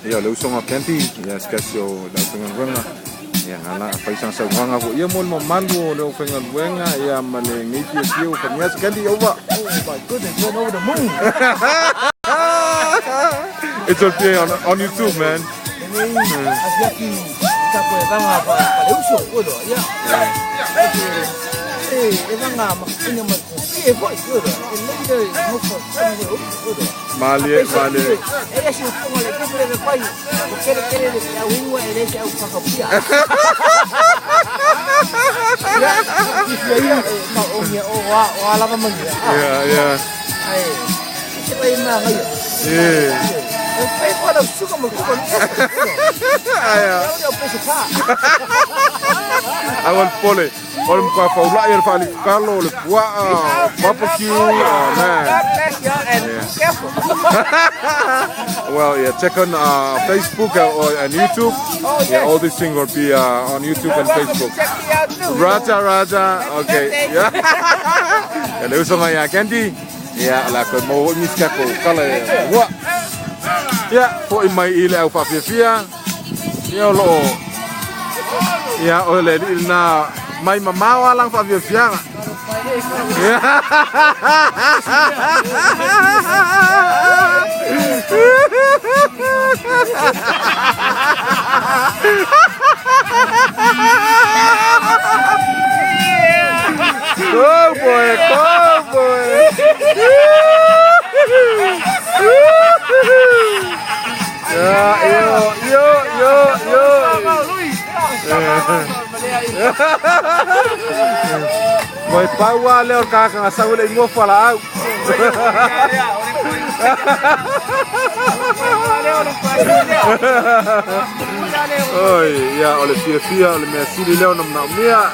Ia le usonga penti ia skasio le fenga wenga ia ngana paisang sa wanga vo ia mol malu le fenga wenga ia male ngiti sio kanya sekali over. Oh my goodness, went over the moon. It's all play on YouTube, man. Asiaki kita punya tanga apa usul bodoh ya. Evanga makanya macam boy bodoh. Ini dia muka sama bodoh. Mali. Ele sih pun oleh kita boleh pai. Kere ya wingwa ele sih aku pakapia. Ya, dia mau omnya wala ka man. Ya. Ai. Siapa yang nak ayo? Saya pada suka melakukan itu. Ayah. Dia udah pesat. Awal pole. Kalau muka faula ya fali kalau le buat barbecue, man. God bless you and careful. Well, yeah, check on Facebook and YouTube. Oh, yes. Yeah, all these things will be on YouTube and Facebook. Check me out too. Raja. Okay. Yeah. Ya, le usong ya Candy. Ya, la ko mo miska ko kala. Wa. Ya, po imai ile au fafia. Ya lo. Ya, ole na mai mamawa lang fafia. Ya. Go boy. Yo. Boy pawa le or ka sa ule ngo fala au. Oi, ya ole fia ole me asili leo namna mia.